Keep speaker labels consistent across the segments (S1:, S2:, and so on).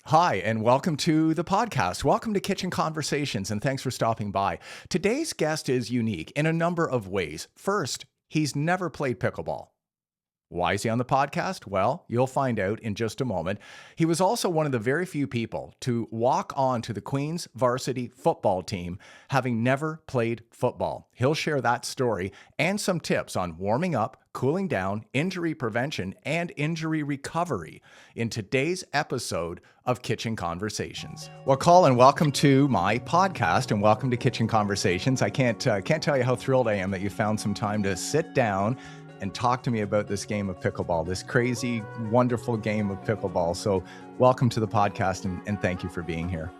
S1: Hi, and welcome to the podcast. Welcome to Kitchen Conversations, and thanks for stopping by. Today's guest is unique in a number of ways. First, he's never played pickleball. Why is he on the podcast? Well, you'll find out in just a moment. He was also one of the very few people to walk on to the Queen's varsity football team, having never played football. He'll share that story and some tips on warming up, cooling down, injury prevention, and injury recovery in today's episode of Kitchen Conversations. Well, Colin, welcome to my podcast and welcome to Kitchen Conversations. I can't tell you how thrilled I am that you found some time to sit down and talk to me about this game of pickleball, this crazy, wonderful game of pickleball. So welcome to the podcast and thank you for being here.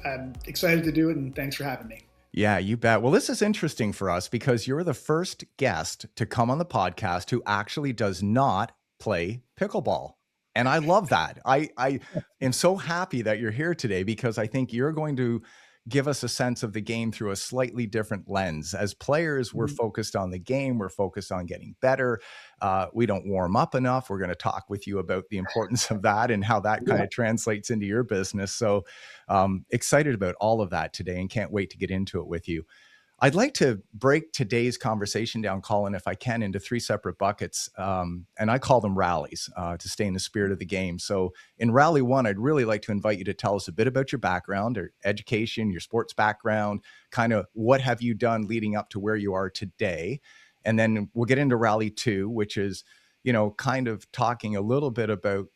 S2: I'm excited to do it, and thanks for having me.
S1: Yeah, you bet. Well, this is interesting for us because you're the first guest to come on the podcast who actually does not play pickleball. And I love that. I am so happy that you're here today because I think you're going to give us a sense of the game through a slightly different lens. As players, we're focused on the game. We're focused on getting better. We don't warm up enough. We're going to talk with you about the importance of that and how that kind of translates into your business. So excited about all of that today and can't wait to get into it with you. I'd like to break today's conversation down, Colin, if I can, into three separate buckets. And I call them rallies to stay in the spirit of the game. So in rally one, I'd really like to invite you to tell us a bit about your background or education, your sports background, kind of what have you done leading up to where you are today. And then we'll get into rally two, which is, kind of talking a little bit about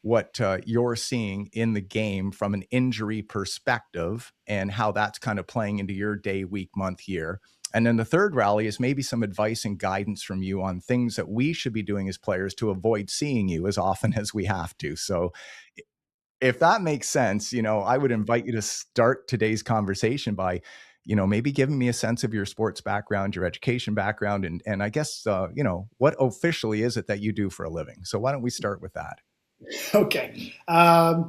S1: what you're seeing in the game from an injury perspective and how that's kind of playing into your day, week, month, year. And then the third rally is maybe some advice and guidance from you on things that we should be doing as players to avoid seeing you as often as we have to. So if that makes sense, I would invite you to start today's conversation by, maybe giving me a sense of your sports background, your education background, and I guess, what officially is it that you do for a living? So why don't we start with that?
S2: Okay. I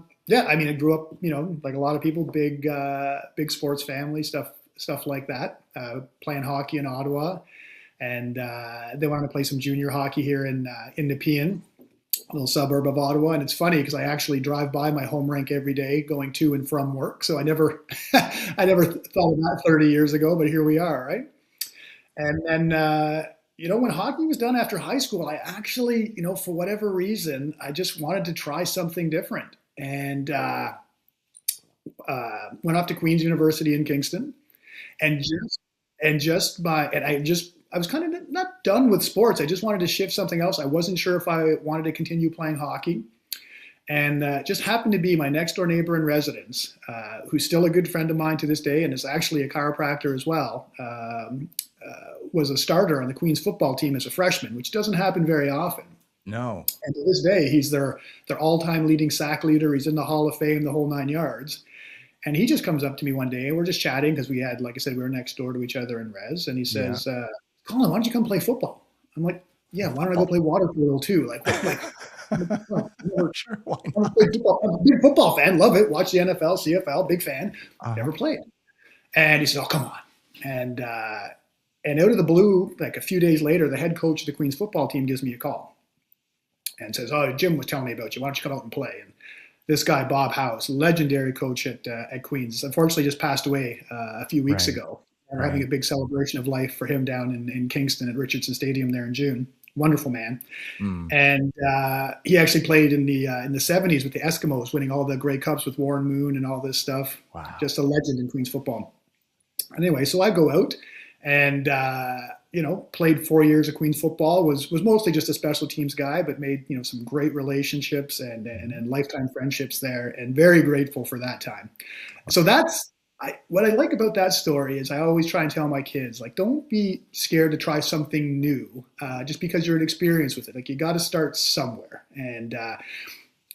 S2: grew up, like a lot of people, big sports family, stuff like that, playing hockey in Ottawa. And they wanted to play some junior hockey here in Nepean, a little suburb of Ottawa. And it's funny because I actually drive by my home rink every day going to and from work. So I never thought of that 30 years ago, but here we are, right? And then, when hockey was done after high school, I actually, for whatever reason, I just wanted to try something different. And went off to Queen's University in Kingston. And I was kind of not done with sports. I just wanted to shift something else. I wasn't sure if I wanted to continue playing hockey. And just happened to be my next door neighbor in residence, who's still a good friend of mine to this day and is actually a chiropractor as well. Was a starter on the Queen's football team as a freshman, which doesn't happen very often.
S1: No.
S2: And to this day, he's their all-time leading sack leader. He's in the Hall of Fame, the whole 9 yards. And he just comes up to me one day, and we're just chatting because we had, like I saade, we were next door to each other in res. And he says, Colin, why don't you come play football? I'm like, yeah, why don't I go play water polo too?
S1: Sure, why not?
S2: I'm a big football fan, love it. Watch the NFL, CFL, big fan. Never played. And he said, oh, come on. And out of the blue, like a few days later, the head coach of the Queen's football team gives me a call and says, oh, Jim was telling me about you. Why don't you come out and play? And this guy, Bob House, legendary coach at Queen's, unfortunately just passed away a few weeks ago. And we're having a big celebration of life for him down in Kingston at Richardson Stadium there in June. Wonderful man. And he actually played in the 70s with the Eskimos, winning all the Grey Cups with Warren Moon and all this stuff.
S1: Wow.
S2: Just a legend in Queen's football. Anyway, so I go out and, played 4 years of Queen's football, was mostly just a special teams guy, but made, some great relationships and lifetime friendships there, and very grateful for that time. So what I like about that story is I always try and tell my kids, like, don't be scared to try something new just because you're inexperienced with it. Like, you got to start somewhere. And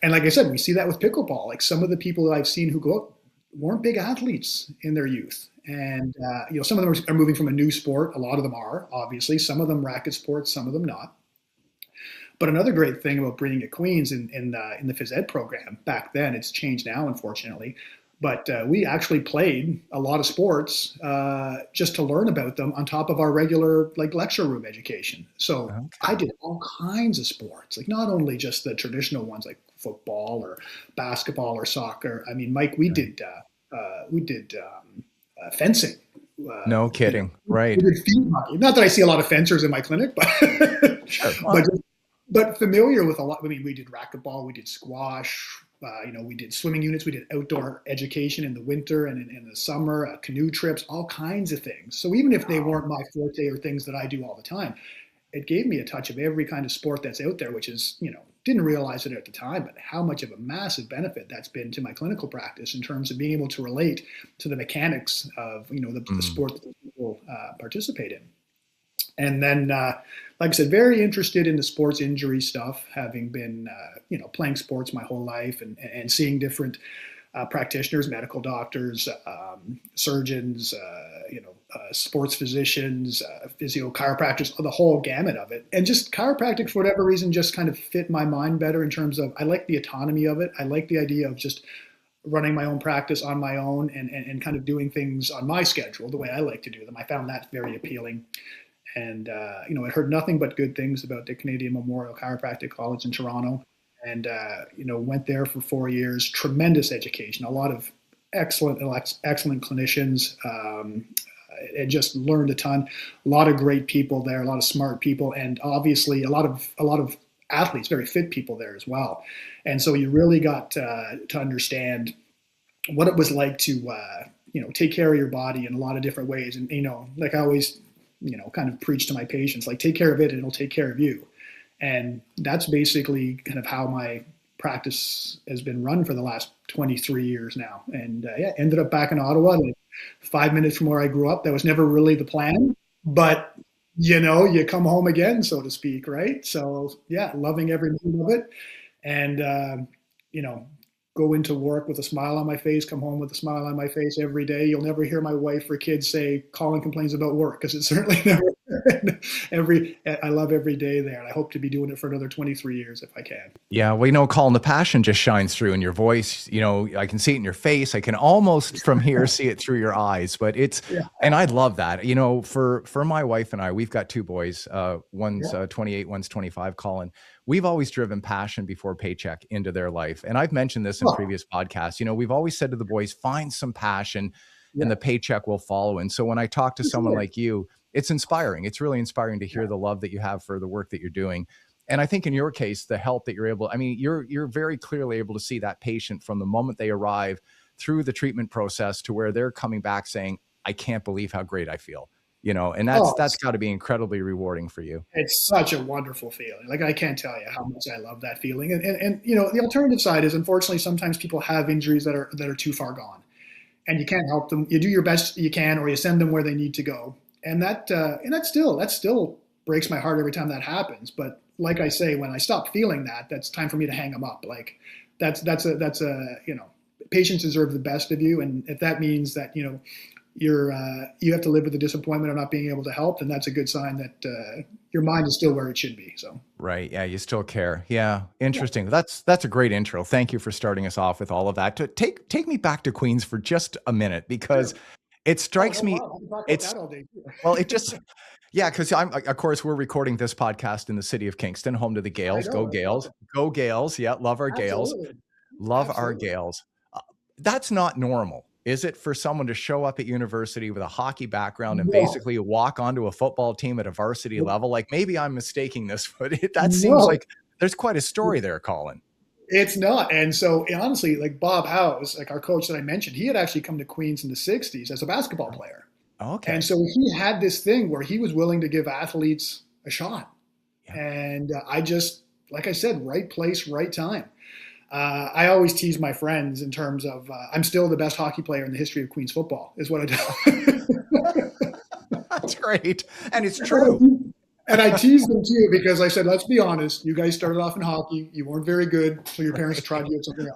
S2: like I said, we see that with pickleball. Like, some of the people that I've seen who go up weren't big athletes in their youth. And, some of them are moving from a new sport. A lot of them are, obviously. Some of them racket sports, some of them not. But another great thing about being at Queen's in the phys ed program back then, it's changed now, unfortunately, But we actually played a lot of sports just to learn about them on top of our regular like lecture room education. So I
S1: Okay.
S2: did all kinds of sports, like not only just the traditional ones like football or basketball or soccer. I mean, Mike,
S1: Right.
S2: we did fencing.
S1: No
S2: You know,
S1: kidding.
S2: we
S1: Right.
S2: did field hockey. Not that I see a lot of fencers in my clinic, but
S1: Sure.
S2: but
S1: Well,
S2: but familiar with a lot. I mean, we did racquetball, we did squash. We did swimming units, we did outdoor education in the winter and in the summer, canoe trips, all kinds of things. So even if they weren't my forte or things that I do all the time, it gave me a touch of every kind of sport that's out there, which is, didn't realize it at the time, but how much of a massive benefit that's been to my clinical practice in terms of being able to relate to the mechanics of, the
S1: mm,
S2: sport that people participate in. And then, like I said, very interested in the sports injury stuff, having been, playing sports my whole life and seeing different practitioners, medical doctors, surgeons, sports physicians, physio, chiropractors, the whole gamut of it. And just chiropractic, for whatever reason, just kind of fit my mind better in terms of I like the autonomy of it. I like the idea of just running my own practice on my own and kind of doing things on my schedule, the way I like to do them. I found that very appealing. And, I heard nothing but good things about the Canadian Memorial Chiropractic College in Toronto. And, went there for 4 years, tremendous education, a lot of excellent clinicians, and just learned a ton. A lot of great people there, a lot of smart people, and obviously a lot of athletes, very fit people there as well. And so you really got to understand what it was like to, take care of your body in a lot of different ways. And, like I always, kind of preach to my patients, like take care of it and it'll take care of you. And that's basically kind of how my practice has been run for the last 23 years now. And ended up back in Ottawa, like 5 minutes from where I grew up. That was never really the plan, but you come home again, so to speak, right? So yeah, loving every minute of it. And, you know, go into work with a smile on my face, come home with a smile on my face every day. You'll never hear my wife or kids say, Colin complains about work, because it's certainly never. I love every day there, and I hope to be doing it for another 23 years if I can.
S1: yeah, well, Colin, the passion just shines through in your voice. I can see it in your face. I can almost from here see it through your eyes. But
S2: Yeah,
S1: and I love that. For my wife and I, we've got two boys. One's
S2: yeah,
S1: 28, one's 25. Colin, we've always driven passion before paycheck into their life, and I've mentioned this in
S2: oh,
S1: previous podcasts. We've always said to the boys, find some passion, and
S2: yeah.
S1: the paycheck will follow. And so when I talk to someone like you, it's inspiring. It's really inspiring to hear the love that you have for the work that you're doing. And I think in your case, the help that you're able, I mean, you're very clearly able to see that patient from the moment they arrive through the treatment process to where they're coming back saying, I can't believe how great I feel, and that's
S2: Oh,
S1: that's got to be incredibly rewarding for you.
S2: it's such a wonderful feeling. Like I can't tell you how much I love that feeling. And the alternative side is unfortunately sometimes people have injuries that are too far gone, and you can't help them. You do your best you can, or you send them where they need to go. And that still breaks my heart every time that happens. But like I say, when I stop feeling that, that's time for me to hang them up. Like that's a patients deserve the best of you, and if that means that you have to live with the disappointment of not being able to help, then that's a good sign that your mind is still where it should be. So
S1: Right. Yeah. You still care. Yeah.
S2: yeah.
S1: Interesting. That's a great intro. Thank you for starting us off with all of that. To take me back to Queens for just a minute, because
S2: Sure.
S1: it
S2: Oh,
S1: strikes
S2: no
S1: me,
S2: problem. I can talk about
S1: it's
S2: that all day too.
S1: well, it just yeah, because of course, we're recording this podcast in the city of Kingston, home to the
S2: I
S1: Gales. Go
S2: know. I love
S1: Gales.
S2: it.
S1: Go Gales. Yeah, love our Gales.
S2: Absolutely.
S1: Love our
S2: Absolutely.
S1: Gales. Uh, that's not normal, is it, for someone to show up at university with a hockey background and
S2: No.
S1: basically walk onto a football team at a varsity level? Like, maybe I'm mistaking this, but that seems
S2: No.
S1: like there's quite a story there, Colin.
S2: It's not. And so honestly, like Bob House, like our coach that I mentioned, he had actually come to Queens in the 60s as a basketball player. And
S1: Okay.
S2: so he had this thing where he was willing to give athletes a shot.
S1: Yeah.
S2: And I just, like I said, right place, right time. I always tease my friends in terms of I'm still the best hockey player in the history of Queens football, is what I do.
S1: That's great. And it's true.
S2: And I teased them too because I said, let's be honest, you guys started off in hockey, you weren't very good, so your parents tried you at something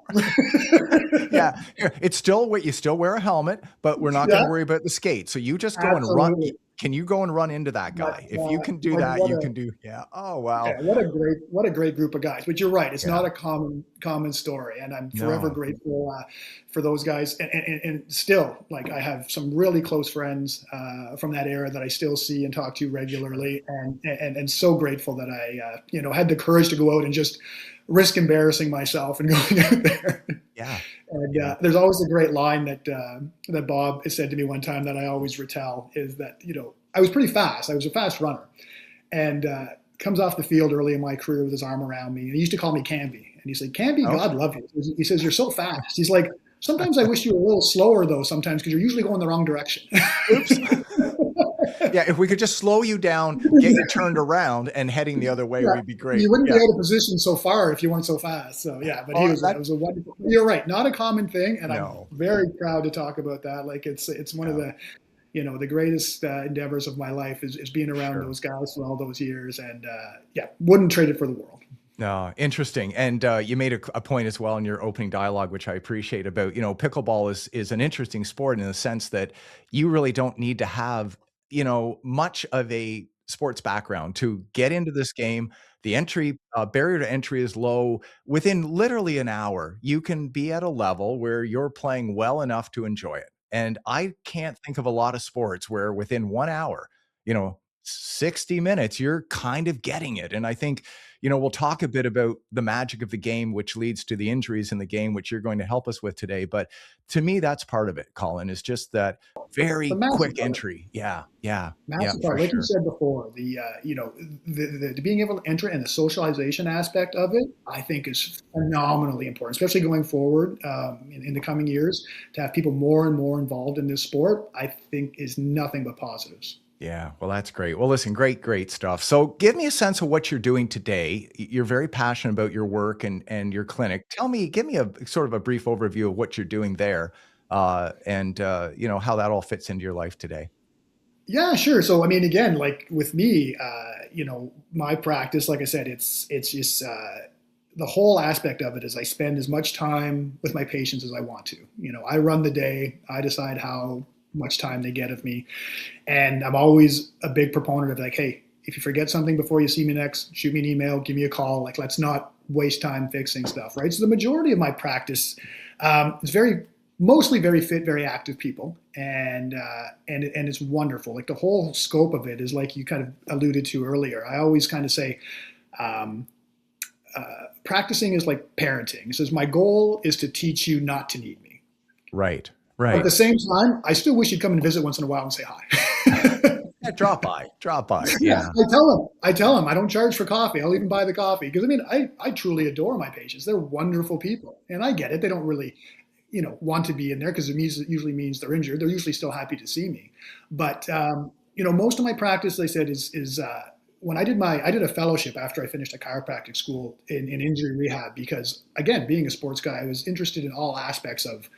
S1: Yeah.
S2: else.
S1: It's still what you still wear a helmet, but we're not going
S2: Yeah,
S1: to worry about the skate. So you just go and run.
S2: absolutely.
S1: Can you go and run into that
S2: But
S1: guy? If you can do
S2: like
S1: that,
S2: what
S1: you
S2: a
S1: can do, yeah. Oh,
S2: yeah,
S1: wow.
S2: what a great group of guys. But you're right, it's
S1: Yeah.
S2: not a common story, and I'm forever
S1: No.
S2: grateful for those guys. And still, like I have some really close friends from that era that I still see and talk to
S1: Sure.
S2: regularly, and so grateful that I had the courage to go out and just risk embarrassing myself and going out there.
S1: Yeah.
S2: And
S1: Yeah.
S2: there's always a great line that Bob has said to me one time that I always retell is that I was pretty fast. I was a fast runner, and comes off the field early in my career with his arm around me. And he used to call me Canby. And he said, Canby, God
S1: Okay.
S2: love you. He says, you're so fast. He's like, sometimes I wish you were a little slower, though, sometimes, because you're usually going the wrong direction.
S1: Oops. Yeah, if we could just slow you down, get you turned around and heading the other way,
S2: Yeah,
S1: we'd be great.
S2: you wouldn't be
S1: Yeah.
S2: out of position so far if you weren't so fast. So yeah, but
S1: Well,
S2: it was a wonderful. You're right, not a common thing, and I'm
S1: no.
S2: very proud to talk about that. Like it's one of
S1: Yeah,
S2: the greatest endeavors of my life is being around
S1: sure.
S2: those guys for all those years, and yeah, wouldn't trade it for the world.
S1: No, interesting. And you made a point as well in your opening dialogue, which I appreciate about, pickleball is an interesting sport in the sense that you really don't need to have, much of a sports background to get into this game. The entry barrier to entry is low. Within literally an hour, you can be at a level where you're playing well enough to enjoy it. And I can't think of a lot of sports where within 1 hour, 60 minutes, you're kind of getting it. And I think we'll talk a bit about the magic of the game, which leads to the injuries in the game, which you're going to help us with today. But to me, that's part of it, Colin, is just that
S2: The
S1: very
S2: massive
S1: quick
S2: part.
S1: entry. Yeah, yeah, yeah,
S2: Massive
S1: for
S2: part, like you
S1: sure.
S2: said before, the being able to enter and the socialization aspect of it, I think is phenomenally important, especially going forward in the coming years. To have people more and more involved in this sport, I think is nothing but positives.
S1: Yeah, well, that's great. Well, listen, great, great stuff. So give me a sense of what you're doing today. You're very passionate about your work and your clinic. Give me a sort of a brief overview of what you're doing there, and how that all fits into your life today.
S2: Yeah, sure. So, I mean, again, like with me, my practice, like I said, it's just the whole aspect of it is I spend as much time with my patients as I want to. I run the day. I decide how much time they get of me, and I'm always a big proponent of like, hey, if you forget something before you see me next, shoot me an email, give me a call. Like, let's not waste time fixing stuff, right? So the majority of my practice is mostly very fit, very active people, and it's wonderful. Like the whole scope of it is like you kind of alluded to earlier. I always kind of say, um, practicing is like parenting. It says my goal is to teach you not to need me,
S1: Right,
S2: but at the
S1: right.
S2: same time, I still wish you'd come and visit once in a while and say hi.
S1: Yeah, drop by, drop by.
S2: Yeah,
S1: Yeah,
S2: I tell them I don't charge for coffee. I'll even buy the coffee because I mean I truly adore my patients. They're wonderful people, and I get it. They don't really want to be in there because it usually means they're injured. They're usually still happy to see me, but most of my practice, they said, is when I did a fellowship after I finished a chiropractic school in injury rehab because again, being a sports guy, I was interested in all aspects of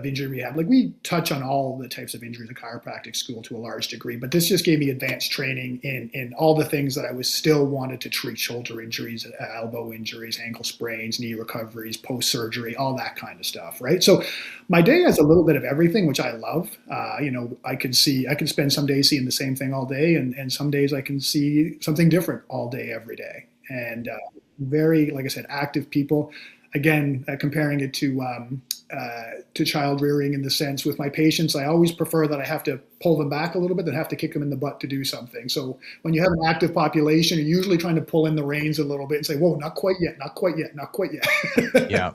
S2: injury rehab. Like we touch on all the types of injuries in chiropractic school to a large degree, but this just gave me advanced training in all the things that I was still wanted to treat: shoulder injuries, elbow injuries, ankle sprains, knee recoveries, post surgery, all that kind of stuff. Right. So my day has a little bit of everything, which I love. I can spend some days seeing the same thing all day, and some days I can see something different all day, every day. And very, like I said, active people. Again, comparing it to child rearing in the sense with my patients, I always prefer that I have to pull them back a little bit than have to kick them in the butt to do something. So when you have an active population, you're usually trying to pull in the reins a little bit and say, whoa, not quite yet, not quite yet, not quite yet.
S1: yeah.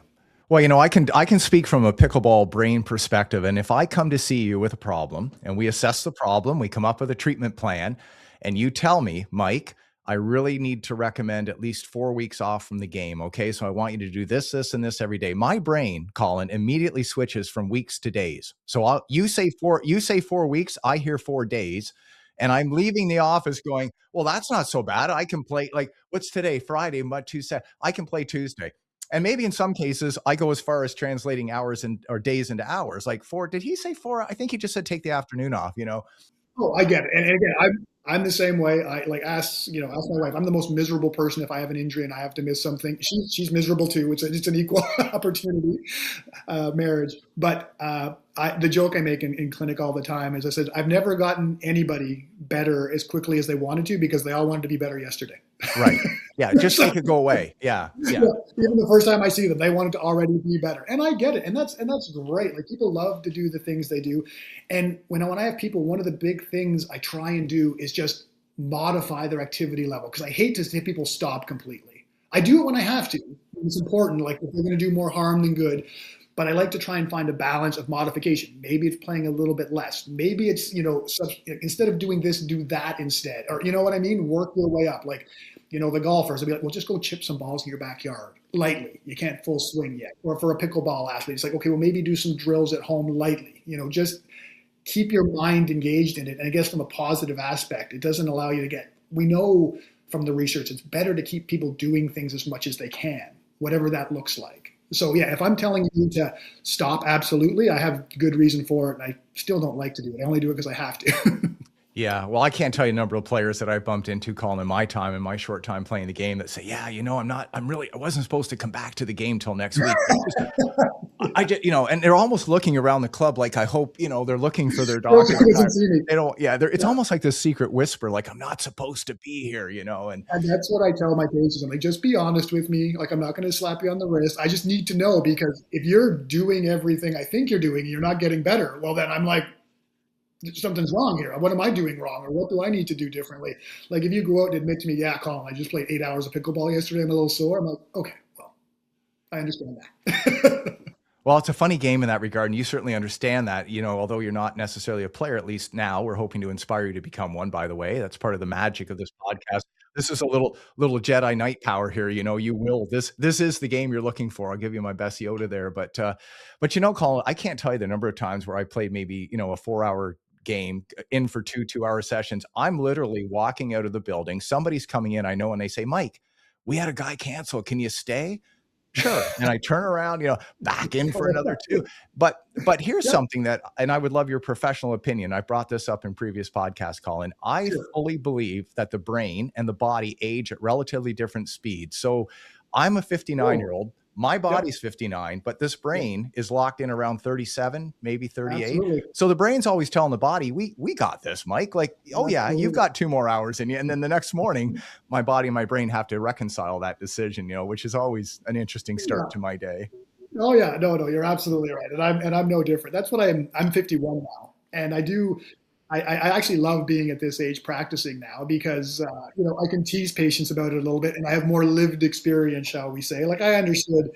S1: Well, I can speak from a pickleball brain perspective, and if I come to see you with a problem and we assess the problem, we come up with a treatment plan, and you tell me, Mike, I really need to recommend at least 4 weeks off from the game. Okay, so I want you to do this, this, and this every day. My brain, Colin, immediately switches from weeks to days. So you say 4 weeks, I hear 4 days, and I'm leaving the office going, well, that's not so bad. I can play, like, what's today? Friday, but Tuesday. I can play Tuesday. And maybe in some cases, I go as far as translating hours or days into hours. Like four, did he say 4? I think he just said take the afternoon off.
S2: Oh, I get it. And again, I'm the same way. I like ask my wife. I'm the most miserable person if I have an injury and I have to miss something. She's miserable too. It's an equal opportunity marriage. But the joke I make in clinic all the time is I said I've never gotten anybody better as quickly as they wanted to because they all wanted to be better yesterday.
S1: Right. Yeah. Just
S2: So
S1: make it go away. Yeah.
S2: yeah,
S1: Yeah.
S2: even the first time I see them, they wanted to already be better, and I get it, and that's great. Like people love to do the things they do, and when I have people, one of the big things I try and do is just modify their activity level because I hate to see people stop completely. I do it when I have to. It's important. Like if they're going to do more harm than good, but I like to try and find a balance of modification. Maybe it's playing a little bit less. Maybe it's, instead of doing this, do that instead. Or, you know what I mean? Work your way up. Like, the golfers will be like, well, just go chip some balls in your backyard lightly. You can't full swing yet. Or for a pickleball athlete, it's like, okay, well, maybe do some drills at home lightly. Just keep your mind engaged in it. And I guess from a positive aspect, it doesn't allow you to we know from the research, it's better to keep people doing things as much as they can, whatever that looks like. So yeah, if I'm telling you to stop, absolutely, I have good reason for it, and I still don't like to do it. I only do it because I have to.
S1: Yeah. Well, I can't tell you the number of players that I bumped into, Colin, in my short time playing the game that say, yeah, I wasn't supposed to come back to the game till next week. I just, and they're almost looking around the club like, I hope, they're looking for their doctor. They don't, yeah, it's almost like this secret whisper, like, I'm not supposed to be here, and
S2: that's what I tell my patients. I'm like, just be honest with me. Like, I'm not going to slap you on the wrist. I just need to know, because if you're doing everything I think you're doing and you're not getting better, well, then I'm like, something's wrong here. What am I doing wrong? Or what do I need to do differently? Like if you go out and admit to me, yeah, Colin, I just played 8 hours of pickleball yesterday, I'm a little sore. I'm like, okay, well, I understand that.
S1: Well, it's a funny game in that regard, and you certainly understand that, although you're not necessarily a player, at least now we're hoping to inspire you to become one, by the way. That's part of the magic of this podcast. This is a little Jedi Knight power here. You will, this is the game you're looking for. I'll give you my best Yoda there. But Colin, I can't tell you the number of times where I played maybe, a 4-hour game in for 2 2-hour sessions. I'm literally walking out of the building. Somebody's coming in, I know, and they say, Mike, we had a guy cancel. Can you stay? Sure. And I turn around, back in for another 2. But here's something that, and I would love your professional opinion. I brought this up in previous podcasts, Colin. I fully believe that the brain and the body age at relatively different speeds. So I'm a 59-year-old. My body's 59, but this brain is locked in around 37, maybe 38.
S2: Absolutely.
S1: So the brain's always telling the body, we got this, Mike. Like, oh yeah, you've got 2 more hours in you. And then the next morning, my body and my brain have to reconcile that decision, which is always an interesting start to my day.
S2: Oh yeah, no, you're absolutely right. And I'm no different. That's what I'm 51 now. And I actually love being at this age practicing now because, I can tease patients about it a little bit, and I have more lived experience, shall we say. Like I understood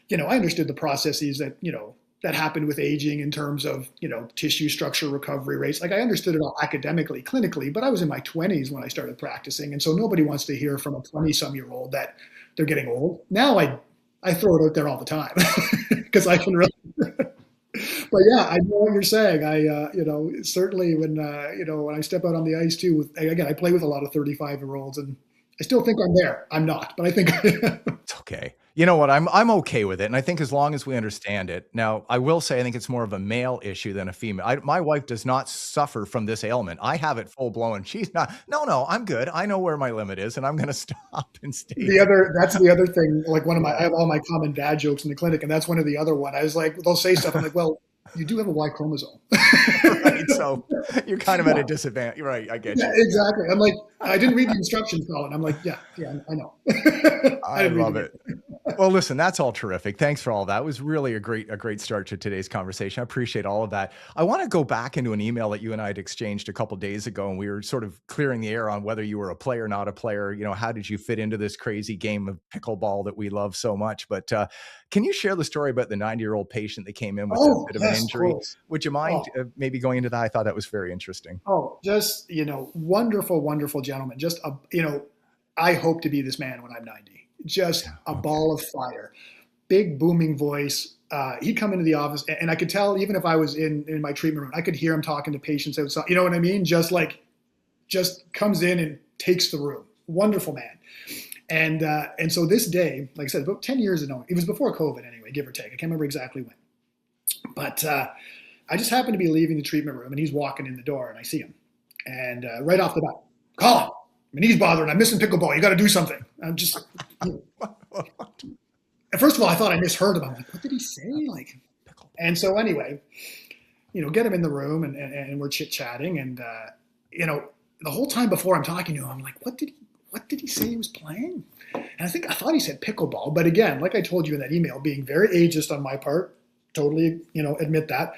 S2: the processes that happened with aging in terms of, tissue structure recovery rates. Like I understood it all academically, clinically, but I was in my 20s when I started practicing. And so nobody wants to hear from a 20-some-year-old that they're getting old. Now I throw it out there all the time because I can really. But yeah, I know what you're saying. Certainly when I step out on the ice too, again, I play with a lot of 35-year-olds, and I still think I'm there. I'm not, but I think I am.
S1: It's okay. You know what? I'm okay with it. And I think as long as we understand it. Now, I will say, I think it's more of a male issue than a female. My wife does not suffer from this ailment. I have it full blown. She's not. No, I'm good. I know where my limit is, and I'm going to stop and stay.
S2: That's the other thing. Like I have all my common dad jokes in the clinic, and that's one of the other one. I was like, they'll say stuff. I'm like, well, you do have a Y chromosome.
S1: Right. So you're kind of at a disadvantage. Right. I get you.
S2: Exactly. I'm like, I didn't read the instructions, Colin. I'm like, yeah, I know.
S1: I love it. Well, listen, that's all terrific. Thanks for all that. It was really a great start to today's conversation. I appreciate all of that. I want to go back into an email that you and I had exchanged a couple of days ago, and we were sort of clearing the air on whether you were a player, not a player. How did you fit into this crazy game of pickleball that we love so much? But can you share the story about the 90-year-old patient that came in with a bit of an injury? Would you mind maybe going into that? I thought that was very interesting.
S2: Oh, just, wonderful, wonderful gentleman. Just, I hope to be this man when I'm 90. Just a ball of fire, big booming voice. He'd come into the office, and I could tell, even if I was in my treatment room, I could hear him talking to patients outside. You know what I mean? Just comes in and takes the room. Wonderful man. And so this day, like I said, about 10 years ago, it was before COVID anyway, give or take. I can't remember exactly when. But I just happened to be leaving the treatment room, and he's walking in the door, and I see him. And right off the bat, Colin, my knee's bothering. I'm missing pickleball. You got to do something. I'm just, first of all, I thought I misheard him. I'm like, what did he say? Like, and so anyway, get him in the room and we're chit chatting. And, the whole time before I'm talking to him, I'm like, what did he say he was playing? And I thought he said pickleball. But again, like I told you in that email, being very ageist on my part, totally, admit that.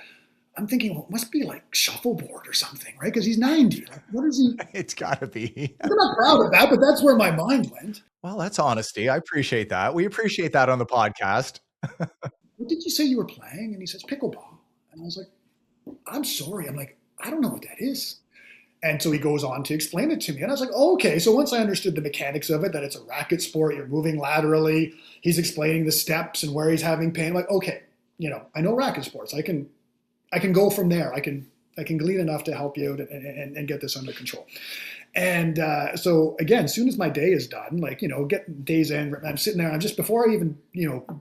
S2: I'm thinking, well, it must be like shuffleboard or something, right? Because he's 90. Like, what is he?
S1: It's got to be.
S2: I'm not proud of that, but that's where my mind went.
S1: Well, that's honesty. I appreciate that. We appreciate that on the podcast.
S2: What did you say you were playing? And he says pickleball. And I was like, I'm sorry. I'm like, I don't know what that is. And so he goes on to explain it to me. And I was like, oh, okay. So once I understood the mechanics of it, that it's a racket sport, you're moving laterally, he's explaining the steps and where he's having pain. I'm like, okay, I know racket sports. I can go from there. I can glean enough to help you out and get this under control. And so again, as soon as my day is done, get days in, I'm sitting there. And I'm just, before I even,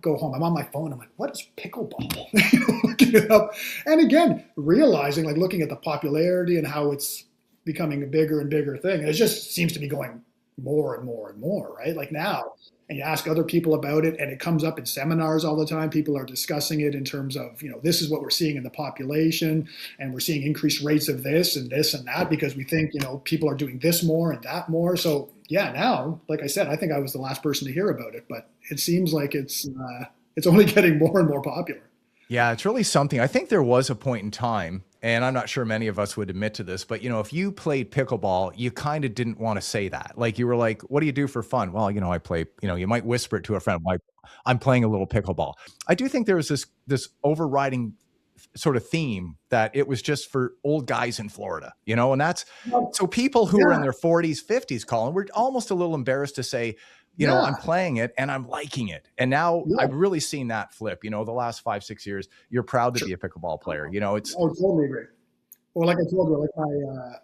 S2: go home, I'm on my phone. I'm like, what is pickleball? Looking it up. And again, realizing, looking at the popularity and how it's becoming a bigger and bigger thing. And it just seems to be going more and more and more, right? Like now, and you ask other people about it, and it comes up in seminars all the time. People are discussing it in terms of, this is what we're seeing in the population, and we're seeing increased rates of this and that because we think, people are doing this more and that more. So yeah, now, like I said, I think I was the last person to hear about it, but it seems like it's only getting more and more popular.
S1: Yeah, it's really something. I think there was a point in time, and I'm not sure many of us would admit to this, but if you played pickleball, you kind of didn't want to say that. Like you were like, what do you do for fun? Well, I play, you might whisper it to a friend, like, I'm playing a little pickleball. I do think there was this overriding sort of theme that it was just for old guys in Florida, and that's, so people who are in their 40s, 50s, Colin, we're almost a little embarrassed to say, I'm playing it and I'm liking it. And now I've really seen that flip, the last 5-6 years, you're proud to be a pickleball player. It's.
S2: Oh, totally agree. Well, like I told you, like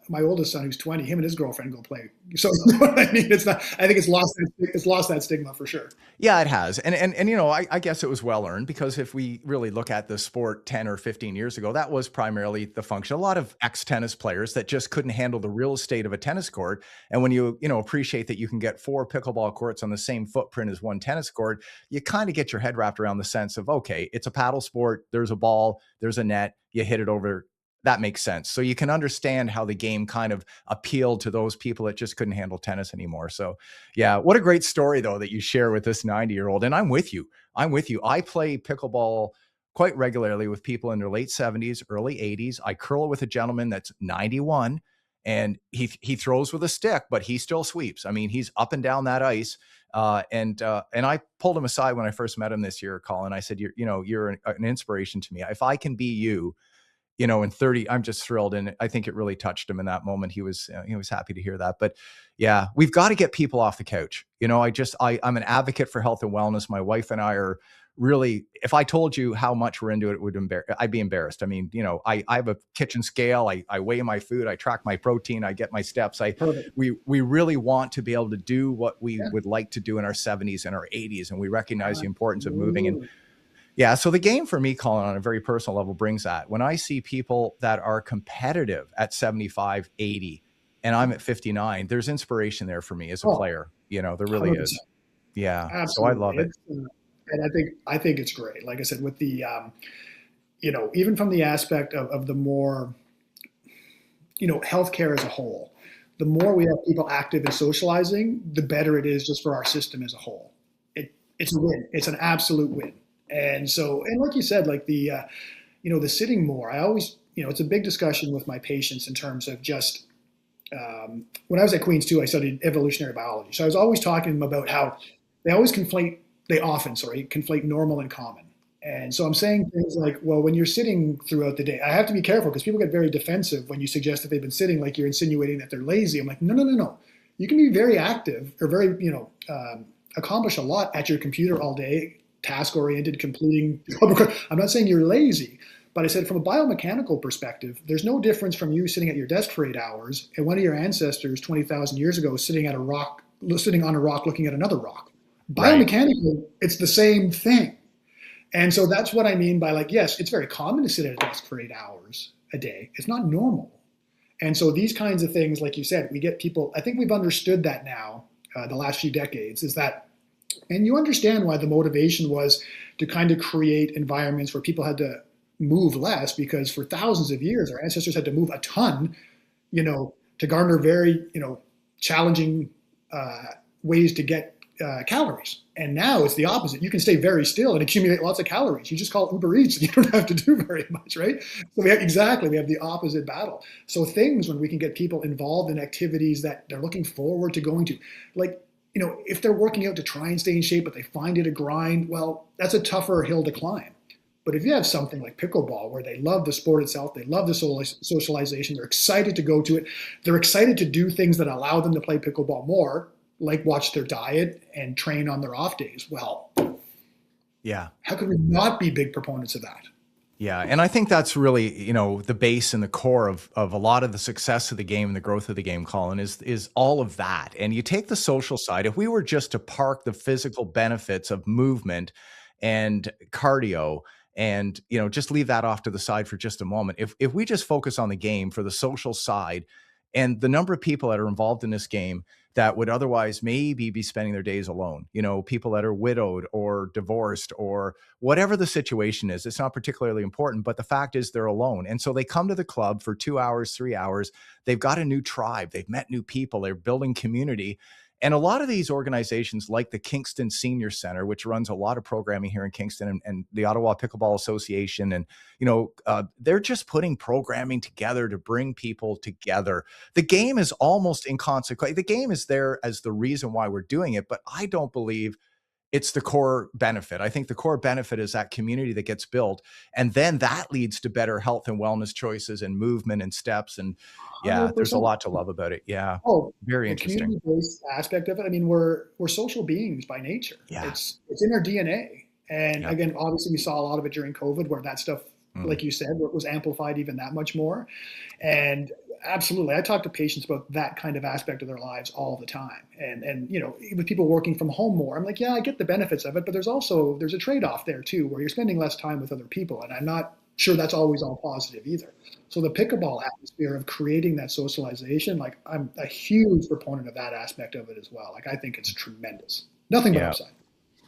S2: my oldest son, who's 20, him and his girlfriend go play. So I mean, it's not. I think it's lost that stigma for sure.
S1: Yeah, it has, and I guess it was well earned, because if we really look at the sport 10 or 15 years ago, that was primarily the function. A lot of ex-tennis players that just couldn't handle the real estate of a tennis court, and when you appreciate that you can get 4 pickleball courts on the same footprint as 1 tennis court, you kind of get your head wrapped around the sense of, okay, it's a paddle sport. There's a ball, there's a net, you hit it over. That makes sense. So you can understand how the game kind of appealed to those people that just couldn't handle tennis anymore. So yeah, what a great story though, that you share with this 90-year-old. And I'm with you. I play pickleball quite regularly with people in their late 70s, early 80s. I curl with a gentleman that's 91, and he throws with a stick, but he still sweeps. I mean, he's up and down that ice. And I pulled him aside when I first met him this year, Colin. I said, you're an inspiration to me. If I can be you, in 30, I'm just thrilled. And I think it really touched him in that moment. He was happy to hear that. But yeah, we've got to get people off the couch. I'm an advocate for health and wellness. My wife and I are really, if I told you how much we're into it, I'd be embarrassed. I mean, I have a kitchen scale. I weigh my food, I track my protein, I get my steps. We really want to be able to do what we would like to do in our 70s and our 80s. And we recognize the importance of moving. And yeah. So the game for me, Colin, on a very personal level, brings that. When I see people that are competitive at 75, 80, and I'm at 59, there's inspiration there for me as a player. There really 100%. Is. Yeah. Absolutely. So I love it.
S2: And I think it's great. Like I said, with the, even from the aspect of the more, healthcare as a whole, the more we have people active and socializing, the better it is just for our system as a whole. It's a win. It's an absolute win. And so, and like you said, like the sitting more, I always, it's a big discussion with my patients in terms of just, when I was at Queen's too, I studied evolutionary biology. So I was always talking to them about how they often conflate normal and common. And so I'm saying things like, well, when you're sitting throughout the day, I have to be careful because people get very defensive when you suggest that they've been sitting, like you're insinuating that they're lazy. I'm like, no. You can be very active or very, accomplish a lot at your computer all day, task-oriented, completing. I'm not saying you're lazy, but I said from a biomechanical perspective, there's no difference from you sitting at your desk for 8 hours and one of your ancestors 20,000 years ago sitting on a rock looking at another rock. Biomechanically, right. It's the same thing. And so that's what I mean by, like, yes, it's very common to sit at a desk for 8 hours a day. It's not normal. And so these kinds of things, like you said, we get people, I think we've understood that now, the last few decades, is that, and you understand why the motivation was to kind of create environments where people had to move less, because for thousands of years, our ancestors had to move a ton, to garner very, challenging ways to get calories. And now it's the opposite. You can stay very still and accumulate lots of calories. You just call it Uber Eats. You don't have to do very much, right? So we have the opposite battle. So things when we can get people involved in activities that they're looking forward to going to, like, if they're working out to try and stay in shape, but they find it a grind, well, that's a tougher hill to climb. But if you have something like pickleball, where they love the sport itself, they love the socialization, they're excited to go to it, they're excited to do things that allow them to play pickleball more, like watch their diet and train on their off days. Well,
S1: Yeah.
S2: how could we not be big proponents of that?
S1: Yeah. And I think that's really, the base and the core of a lot of the success of the game and the growth of the game, Colin, is all of that. And you take the social side. If we were just to park the physical benefits of movement and cardio and, just leave that off to the side for just a moment, if we just focus on the game for the social side and the number of people that are involved in this game that would otherwise maybe be spending their days alone, people that are widowed or divorced or whatever the situation is, it's not particularly important, but the fact is they're alone. And so they come to the club for 2 hours, 3 hours. They've got a new tribe. They've met new people. They're building community. And a lot of these organizations like the Kingston Senior Center, which runs a lot of programming here in Kingston, and the Ottawa Pickleball Association, and, they're just putting programming together to bring people together. The game is almost inconsequential. The game is there as the reason why we're doing it, but I don't believe it's the core benefit. I think the core benefit is that community that gets built, and then that leads to better health and wellness choices and movement and steps. And yeah, there's a
S2: 100%.
S1: lot to love about it. Yeah.
S2: Oh,
S1: Very
S2: the
S1: interesting.
S2: community-based aspect of it. I mean, we're social beings by nature.
S1: Yeah.
S2: It's in our DNA. And
S1: Yep.
S2: again, obviously, we saw a lot of it during COVID, where that stuff,
S1: Mm.
S2: like you said, was amplified even that much more. And absolutely, I talk to patients about that kind of aspect of their lives all the time. And with people working from home more, I'm like, yeah, I get the benefits of it, but there's a trade-off there too, where you're spending less time with other people, and I'm not sure that's always all positive either. So the pickleball atmosphere of creating that socialization, like, I'm a huge proponent of that aspect of it as well. Like, I think it's tremendous. Nothing but
S1: Yeah.
S2: upside.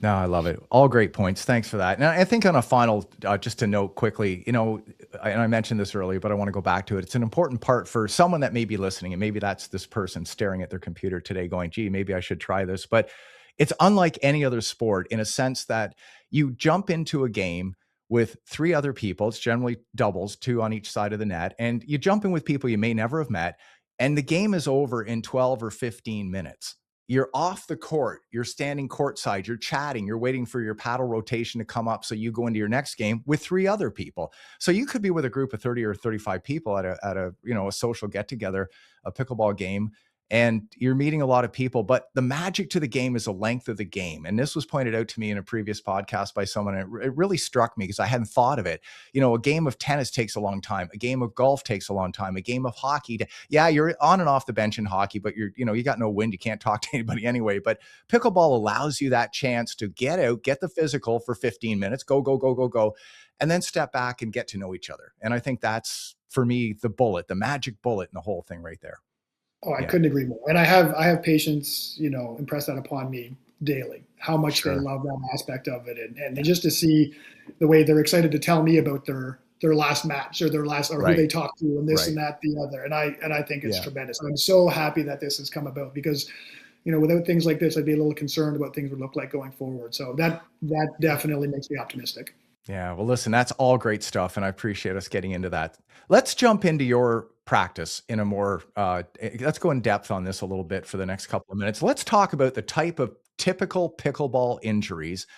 S1: No, I love it. All great points. Thanks for that. And I think on a final, just to note quickly, and I mentioned this earlier, but I want to go back to it. It's an important part for someone that may be listening, and maybe that's this person staring at their computer today going, gee, maybe I should try this. But it's unlike any other sport in a sense that you jump into a game with three other people. It's generally doubles, two on each side of the net. And you jump in with people you may never have met. And the game is over in 12 or 15 minutes. You're off the court, you're standing courtside, you're chatting, you're waiting for your paddle rotation to come up so you go into your next game with three other people. So you could be with a group of 30 or 35 people at a social get together, a pickleball game, and you're meeting a lot of people, but the magic to the game is the length of the game. And this was pointed out to me in a previous podcast by someone, and it really struck me because I hadn't thought of it. A game of tennis takes a long time, a game of golf takes a long time, a game of hockey. Yeah, you're on and off the bench in hockey, but you got no wind. You can't talk to anybody anyway. But pickleball allows you that chance to get out, get the physical for 15 minutes, go, go, go, go, go, and then step back and get to know each other. And I think that's, for me, the magic bullet in the whole thing right there.
S2: Oh, I
S1: Yeah,
S2: couldn't agree more. And I have patients, impress that upon me daily, how much they
S1: sure.
S2: love that aspect of it. And just to see the way they're excited to tell me about their last match, or or who
S1: Right,
S2: they talked to, and this
S1: right.
S2: and that, the other. And I think it's
S1: Yeah.
S2: tremendous. I'm so happy that this has come about, because, without things like this, I'd be a little concerned about things would look like going forward. So that definitely makes me optimistic.
S1: Yeah. Well, listen, that's all great stuff. And I appreciate us getting into that. Let's jump into your practice in a more, let's go in depth on this a little bit for the next couple of minutes. Let's talk about the type of typical pickleball injuries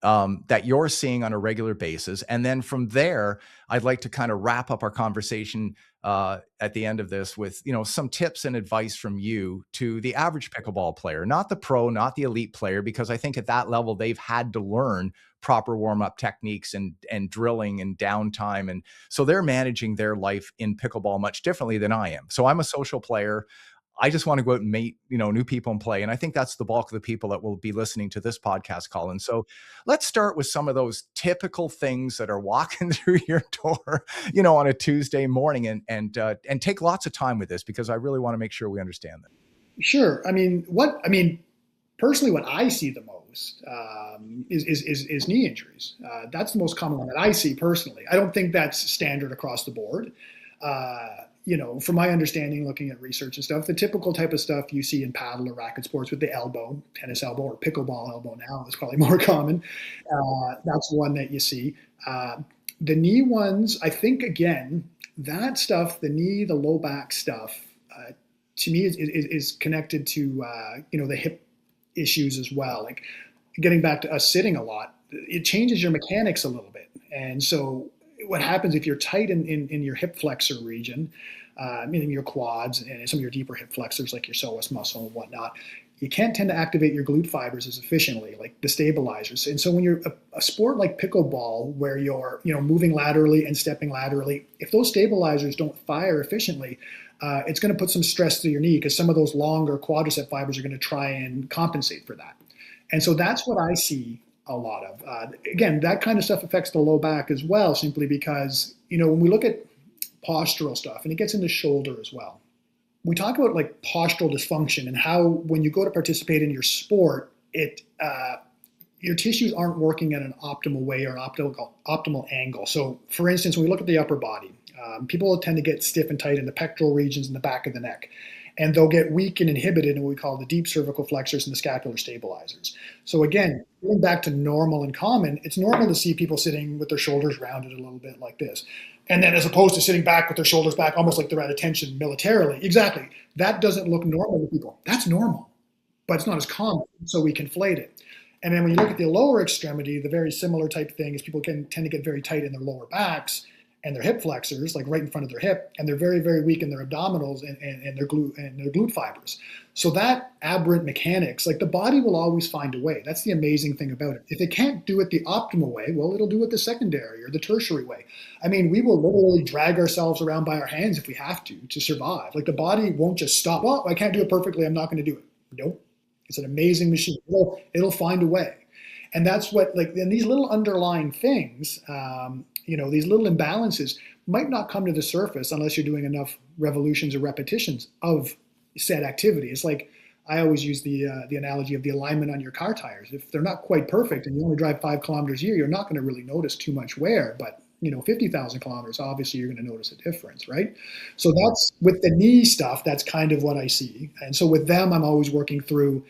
S1: that you're seeing on a regular basis. And then from there, I'd like to kind of wrap up our conversation at the end of this with, some tips and advice from you to the average pickleball player, not the pro, not the elite player, because I think at that level, they've had to learn proper warm-up techniques and drilling and downtime. And so they're managing their life in pickleball much differently than I am. So I'm a social player. I just want to go out and meet, new people and play. And I think that's the bulk of the people that will be listening to this podcast, Colin. So let's start with some of those typical things that are walking through your door, on a Tuesday morning, and take lots of time with this because I really want to make sure we understand that.
S2: Sure. Personally, what I see the most is knee injuries. That's the most common one that I see personally. I don't think that's standard across the board. From my understanding, looking at research and stuff, the typical type of stuff you see in paddle or racket sports with the elbow, tennis elbow, or pickleball elbow now is probably more common. That's one that you see. The knee ones, I think, again, that stuff, the knee, the low back stuff, to me is connected to, the hip issues as well. Like getting back to us sitting a lot, it changes your mechanics a little bit. And so what happens if you're tight in your hip flexor region, meaning your quads and some of your deeper hip flexors like your psoas muscle and whatnot, you can't tend to activate your glute fibers as efficiently, like the stabilizers. And so when you're a sport like pickleball, where you're moving laterally and stepping laterally, if those stabilizers don't fire efficiently, it's going to put some stress through your knee because some of those longer quadricep fibers are going to try and compensate for that. And so that's what I see a lot of. Again, that kind of stuff affects the low back as well, simply because, when we look at postural stuff, and it gets into shoulder as well, we talk about like postural dysfunction and how when you go to participate in your sport, your tissues aren't working in an optimal way or an optimal angle. So for instance, when we look at the upper body, people tend to get stiff and tight in the pectoral regions and the back of the neck. And they'll get weak and inhibited in what we call the deep cervical flexors and the scapular stabilizers. So again, going back to normal and common, it's normal to see people sitting with their shoulders rounded a little bit like this. And then as opposed to sitting back with their shoulders back, almost like they're at attention militarily. Exactly. That doesn't look normal to people. That's normal, but it's not as common, so we conflate it. And then when you look at the lower extremity, the very similar type thing is people can tend to get very tight in their lower backs and their hip flexors, like right in front of their hip, and they're very, very weak in their abdominals and their glute fibers. So that aberrant mechanics, like the body will always find a way. That's the amazing thing about it. If it can't do it the optimal way, well, it'll do it the secondary or the tertiary way. I mean, we will literally drag ourselves around by our hands if we have to survive. Like the body won't just stop. Oh, I can't do it perfectly, I'm not going to do it. Nope. It's an amazing machine. It'll find a way. And that's what, like, in these little underlying things, these little imbalances might not come to the surface unless you're doing enough revolutions or repetitions of said activity. It's like, I always use the analogy of the alignment on your car tires. If they're not quite perfect and you only drive 5 kilometers a year, you're not going to really notice too much wear. But 50,000 kilometers, obviously you're going to notice a difference, right? So that's with the knee stuff, that's kind of what I see. And so with them, I'm always working through,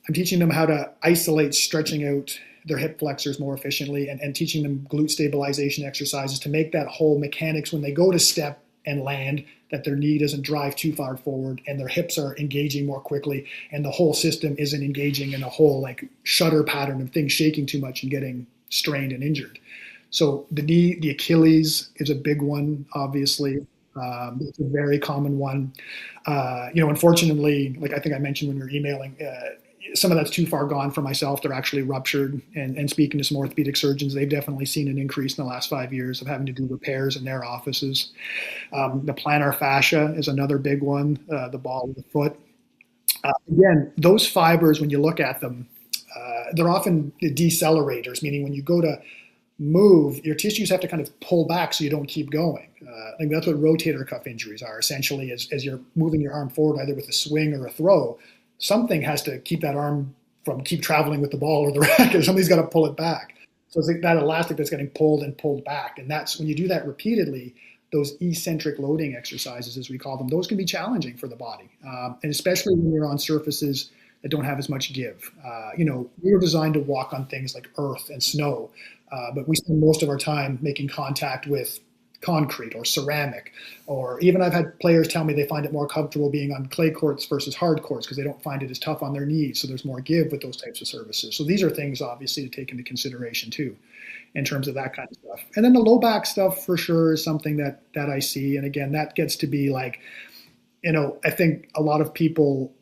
S2: I'm teaching them how to isolate stretching out their hip flexors more efficiently and teaching them glute stabilization exercises to make that whole mechanics when they go to step and land, that their knee doesn't drive too far forward and their hips are engaging more quickly and the whole system isn't engaging in a whole like shutter pattern of things shaking too much and getting strained and injured. So the knee, the Achilles is a big one, obviously. It's a very common one. Unfortunately, like I think I mentioned when we were emailing, some of that's too far gone for myself. They're actually ruptured. And speaking to some orthopedic surgeons, they've definitely seen an increase in the last 5 years of having to do repairs in their offices. The plantar fascia is another big one, the ball of the foot. Again, those fibers, when you look at them, they're often decelerators, meaning when you go to move, your tissues have to kind of pull back so you don't keep going. I think that's what rotator cuff injuries are, essentially, as you're moving your arm forward, either with a swing or a throw, something has to keep that arm from keep traveling with the ball or the racket. Somebody's got to pull it back. So it's like that elastic that's getting pulled and pulled back. And that's when you do that repeatedly, those eccentric loading exercises, as we call them, those can be challenging for the body. And especially when you're on surfaces that don't have as much give. We were designed to walk on things like earth and snow, but we spend most of our time making contact with concrete or ceramic, or even I've had players tell me they find it more comfortable being on clay courts versus hard courts because they don't find it as tough on their knees. So there's more give with those types of services. So these are things obviously to take into consideration too, in terms of that kind of stuff. And then the low back stuff for sure is something that I see. And again, that gets to be like, I think a lot of people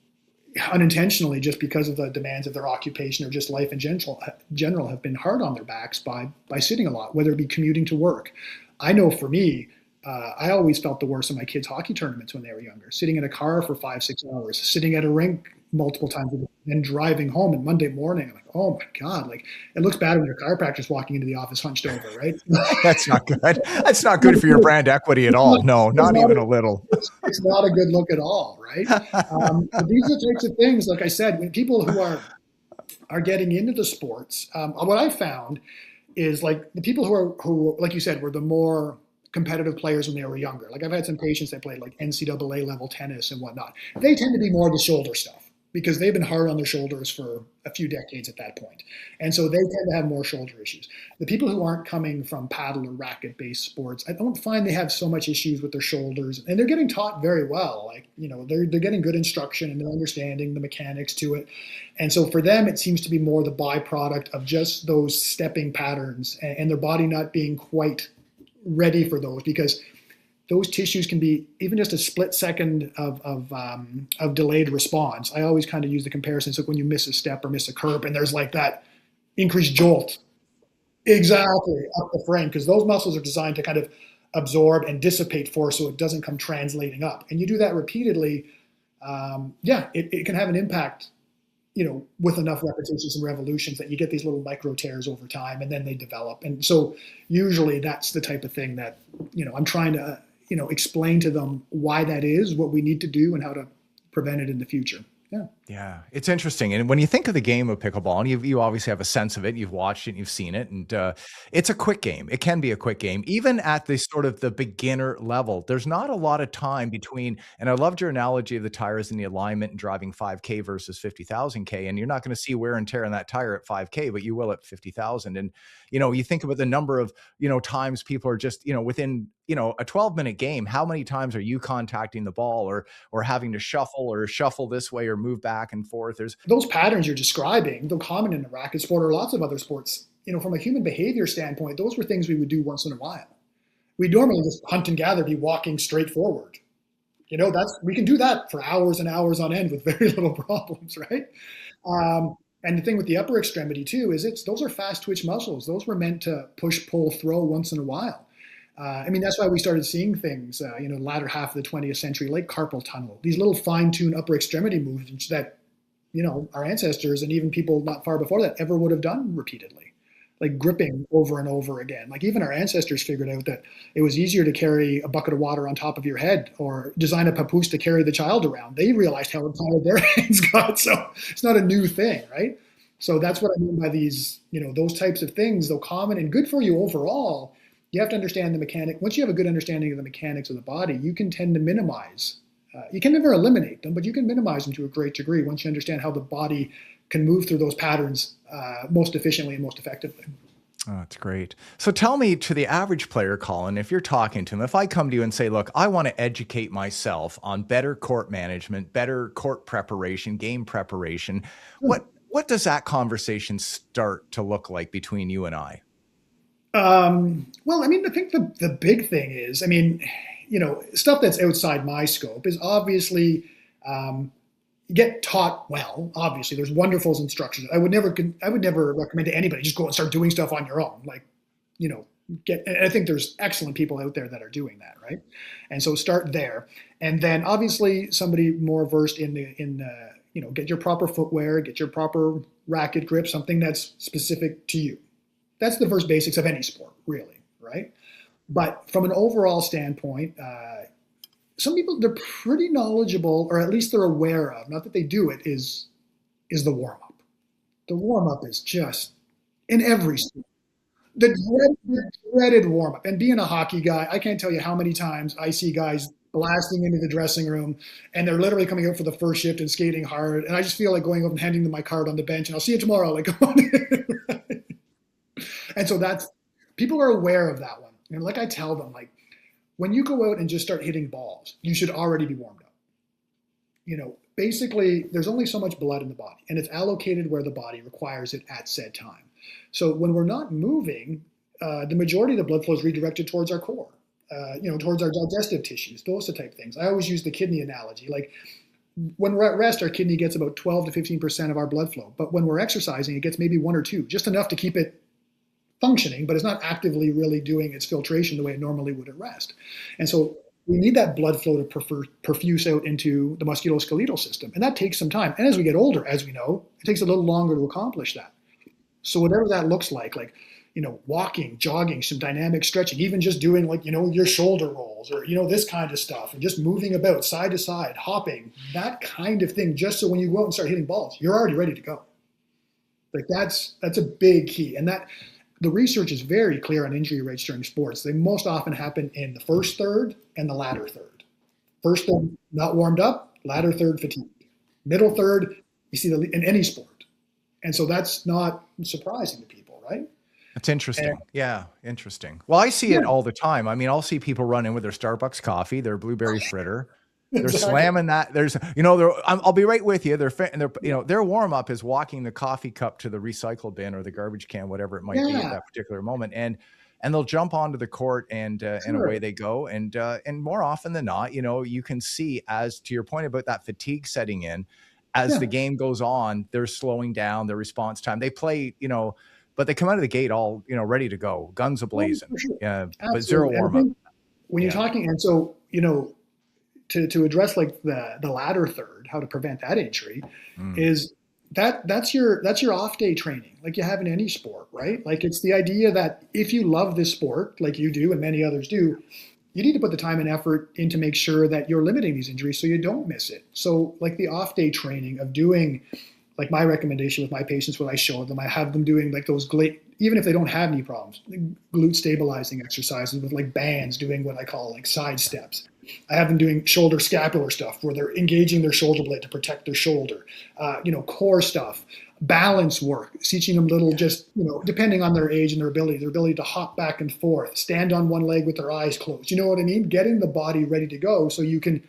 S2: unintentionally, just because of the demands of their occupation or just life in general have been hard on their backs by sitting a lot, whether it be commuting to work. I know for me, I always felt the worst in my kids' hockey tournaments when they were younger, sitting in a car for 5, 6 hours, sitting at a rink multiple times a day, and driving home. And Monday morning, I'm like, oh my God, like it looks bad when your chiropractor's walking into the office hunched over, right?
S1: That's not good. That's not good for your brand equity at all. No, not even a little.
S2: It's not a good look at all, right? But these are the types of things, like I said, when people who are getting into the sports, what I found is like the people who, like you said, were the more competitive players when they were younger. Like I've had some patients that played like NCAA level tennis and whatnot. They tend to be more the shoulder stuff because they've been hard on their shoulders for a few decades at that point. And so they tend to have more shoulder issues. The people who aren't coming from paddle or racket-based sports, I don't find they have so much issues with their shoulders. And they're getting taught very well. Like, they're getting good instruction and they're understanding the mechanics to it. And so for them, it seems to be more the byproduct of just those stepping patterns and their body not being quite ready for those, because those tissues can be even just a split second of delayed response. I always kind of use the comparison. So when you miss a step or miss a curb and there's like that increased jolt, exactly, up the frame, because those muscles are designed to kind of absorb and dissipate force so it doesn't come translating up. And you do that repeatedly, it can have an impact, with enough repetitions and revolutions that you get these little micro tears over time and then they develop. And so usually that's the type of thing that, I'm trying to, explain to them why that is, what we need to do and how to prevent it in the future. Yeah.
S1: Yeah, it's interesting. And when you think of the game of pickleball, and you obviously have a sense of it, you've watched it, and you've seen it, and it's a quick game. It can be a quick game, even at the sort of the beginner level. There's not a lot of time between. And I loved your analogy of the tires and the alignment and driving 5K versus 50,000 K. And you're not going to see wear and tear on that tire at 5K, but you will at 50,000. And you think about the number of times people are just within a 12-minute game. How many times are you contacting the ball or having to shuffle this way or move back and forth? There's
S2: those patterns you're describing, though common in the racket sport or lots of other sports, from a human behavior standpoint, those were things we would do once in a while. We normally just hunt and gather, be walking straight forward. We can do that for hours and hours on end with very little problems, right? And the thing with the upper extremity too is those are fast twitch muscles. Those were meant to push, pull, throw once in a while. That's why we started seeing things, the latter half of the 20th century, like carpal tunnel, these little fine-tuned upper extremity movements that, our ancestors and even people not far before that ever would have done repeatedly, like gripping over and over again. Like even our ancestors figured out that it was easier to carry a bucket of water on top of your head or design a papoose to carry the child around. They realized how tired their hands got. So it's not a new thing, right? So that's what I mean by these, those types of things, though common and good for you overall. You have to understand the mechanic. Once you have a good understanding of the mechanics of the body, you can tend to minimize. You can never eliminate them, but you can minimize them to a great degree once you understand how the body can move through those patterns most efficiently and most effectively.
S1: Oh, that's great. So tell me, to the average player, Colin, if you're talking to him, if I come to you and say, look, I want to educate myself on better court management, better court preparation, game preparation, what does that conversation start to look like between you and I?
S2: I think the big thing is, stuff that's outside my scope is obviously get taught well. Obviously, there's wonderful instructions. I would never recommend to anybody just go and start doing stuff on your own. Like, and I think there's excellent people out there that are doing that, right? And so start there, and then obviously somebody more versed in get your proper footwear, get your proper racket grip, something that's specific to you. That's the first basics of any sport, really, right? But from an overall standpoint, some people, they're pretty knowledgeable, or at least they're aware of, not that they do it, is the warm-up. The warm-up is just, in every sport, the dreaded warm-up. And being a hockey guy, I can't tell you how many times I see guys blasting into the dressing room, and they're literally coming out for the first shift and skating hard, and I just feel like going up and handing them my card on the bench, and I'll see you tomorrow. Like, come on. And so people are aware of that one. And like I tell them, like, when you go out and just start hitting balls, you should already be warmed up. Basically, there's only so much blood in the body, and it's allocated where the body requires it at said time. So when we're not moving, the majority of the blood flow is redirected towards our core, towards our digestive tissues, those type things. I always use the kidney analogy. Like, when we're at rest, our kidney gets about 12 to 15% of our blood flow. But when we're exercising, it gets maybe 1 or 2, just enough to keep it functioning, but it's not actively really doing its filtration the way it normally would at rest. And so we need that blood flow to perfuse out into the musculoskeletal system. And that takes some time. And as we get older, as we know, it takes a little longer to accomplish that. So whatever that looks like, walking, jogging, some dynamic stretching, even just doing your shoulder rolls or, this kind of stuff, and just moving about side to side, hopping, that kind of thing, just so when you go out and start hitting balls, you're already ready to go. Like that's a big key. And that the research is very clear on injury rates during sports. They most often happen in the first third and the latter third. First third, not warmed up, latter third, fatigue. Middle third, you see in any sport. And so that's not surprising to people, right?
S1: That's interesting. Yeah, interesting. Well, I see it all the time. I mean, I'll see people run in with their Starbucks coffee, their blueberry fritter. They're slamming that. There's, I'll be right with you. Their warm up is walking the coffee cup to the recycle bin or the garbage can, whatever it might be at that particular moment. And they'll jump onto the court and away they go. And more often than not, you can see, as to your point about that fatigue setting in, as the game goes on, they're slowing down their response time. They play, but they come out of the gate all, ready to go, guns ablazing. Oh, sure. Yeah, absolutely. But zero warm up.
S2: When you're talking, and so, to address like the latter third, how to prevent that injury, is that's your off day training, like you have in any sport, right? Like it's the idea that if you love this sport, like you do and many others do, you need to put the time and effort in to make sure that you're limiting these injuries so you don't miss it. So like the off day training of doing, like my recommendation with my patients, when I show them, I have them doing like those even if they don't have any problems, glute stabilizing exercises with like bands, doing what I call like side steps. I have them doing shoulder scapular stuff where they're engaging their shoulder blade to protect their shoulder, core stuff, balance work, teaching them little, just, depending on their age and their ability to hop back and forth, stand on one leg with their eyes closed. You know what I mean? Getting the body ready to go so you can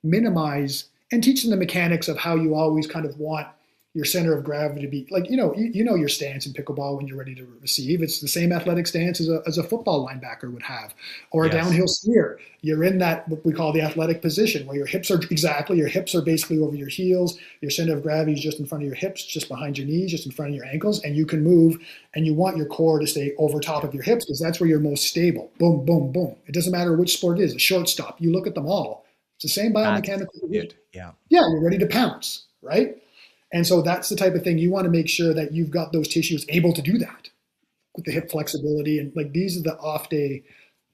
S2: minimize and teach them the mechanics of how you always kind of want your center of gravity to be, like, your stance in pickleball when you're ready to receive. It's the same athletic stance as a football linebacker would have, or a downhill skier. You're in that, what we call the athletic position, where your hips are basically over your heels. Your center of gravity is just in front of your hips, just behind your knees, just in front of your ankles, and you can move, and you want your core to stay over top of your hips because that's where you're most stable. Boom, boom, boom. It doesn't matter which sport it is, a shortstop. You look at them all. It's the same biomechanical. Yeah, you're ready to pounce, right? And so that's the type of thing you want to make sure that you've got those tissues able to do that with the hip flexibility. And like, these are the off day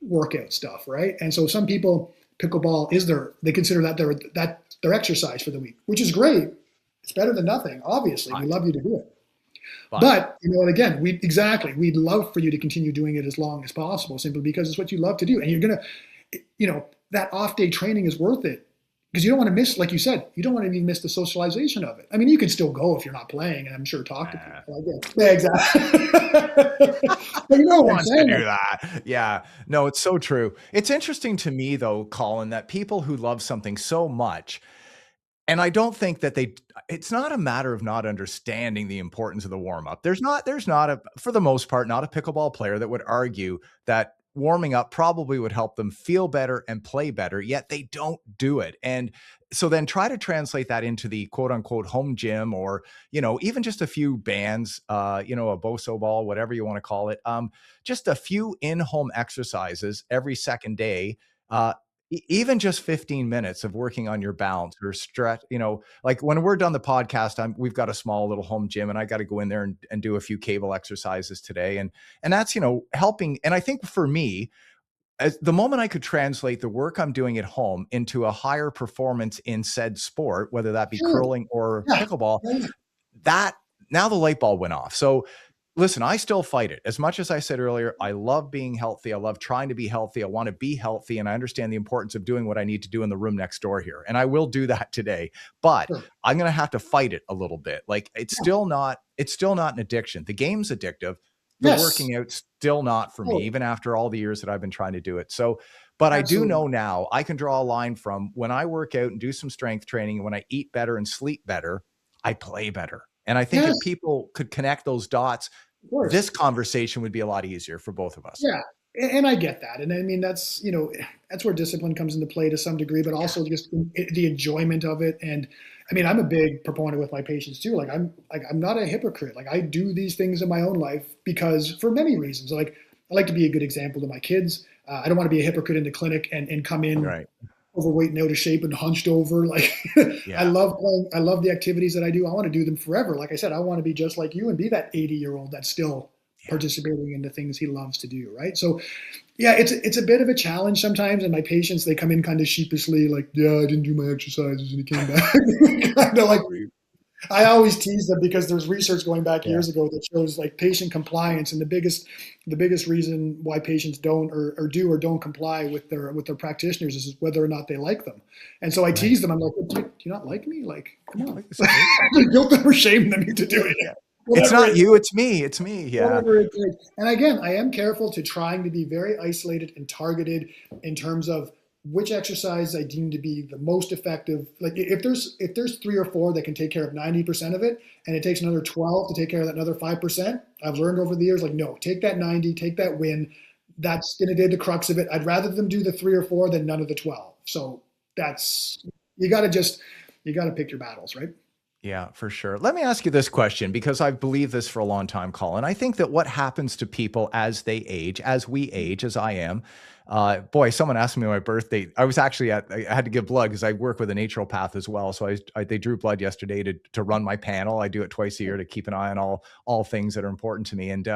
S2: workout stuff, right? And so some people, pickleball they consider that their exercise for the week, which is great. It's better than nothing. Obviously, we love you to do it. But, again, we'd love for you to continue doing it as long as possible, simply because it's what you love to do. And you're going to, that off day training is worth it. Because you don't want to miss, like you said, you don't want to even miss the socialization of it. I mean, you can still go if you're not playing, and I'm sure talk to people. Yeah, exactly. But
S1: who wants to do that? Yeah. No, it's so true. It's interesting to me, though, Colin, that people who love something so much, and I don't think that it's not a matter of not understanding the importance of the warm-up. There's not for the most part, not a pickleball player that would argue that warming up probably would help them feel better and play better, yet they don't do it. And so then try to translate that into the quote unquote home gym, or, even just a few bands, a Boso ball, whatever you want to call it. Just a few in-home exercises every second day. Even just 15 minutes of working on your balance or stretch, like when we're done the podcast, we've got a small little home gym, and I got to go in there and do a few cable exercises today. And that's, helping. And I think for me, as the moment I could translate the work I'm doing at home into a higher performance in said sport, whether that be curling or pickleball, that now the light bulb went off. So listen, I still fight it. As much as I said earlier, I love being healthy. I love trying to be healthy. I want to be healthy. And I understand the importance of doing what I need to do in the room next door here. And I will do that today, but I'm going to have to fight it a little bit. Like it's still not an addiction. The game's addictive. The working out still not for me, even after all the years that I've been trying to do it. So, but I do know now I can draw a line from when I work out and do some strength training, and when I eat better and sleep better, I play better. And I think if people could connect those dots, this conversation would be a lot easier for both of us.
S2: Yeah. And I get that. And I mean, that's where discipline comes into play to some degree, but also just the enjoyment of it. And I mean, I'm a big proponent with my patients too. I'm not a hypocrite. Like I do these things in my own life because for many reasons. Like I like to be a good example to my kids. I don't want to be a hypocrite in the clinic and come in
S1: Right.
S2: overweight and out of shape and hunched over. Like
S1: Yeah.
S2: I love playing. I love the activities that I do. I want to do them forever. Like I said, I want to be just like you and be that 80-year-old that's still
S1: Yeah.
S2: participating in the things he loves to do. Right. So yeah, it's a bit of a challenge sometimes. And my patients, they come in kind of sheepishly, like, yeah, I didn't do my exercises and it came back. Kind of like I always tease them because there's research going back
S1: Yeah.
S2: years ago that shows like patient compliance, and the biggest reason why patients don't or do or don't comply with their practitioners is whether or not they like them. And so I
S1: Right.
S2: tease them. I'm like, do you not like me? Like, come on,
S1: Like I said, maybe.
S2: guilt them or shame them into doing it.
S1: Yeah. It's
S2: Whatever
S1: not
S2: it
S1: you, it's me. It's me. Yeah.
S2: whatever it takes. And again, I am careful to trying to be very isolated and targeted in terms of which exercise I deem to be the most effective. Like if there's three or four that can take care of 90% of it, and it takes another 12 to take care of that another 5%, I've learned over the years, like, no, take that 90, take that win. That's gonna be the crux of it. I'd rather them do the three or four than none of the 12. So that's you gotta pick your battles, right?
S1: Yeah, for sure. Let me ask you this question because I've believed this for a long time, Colin. I think that what happens to people as they age, as we age, as I am, boy, someone asked me my birthday. I was actually I had to give blood because I work with a naturopath as well. So they drew blood yesterday to run my panel. I do it twice a year to keep an eye on all things that are important to me. And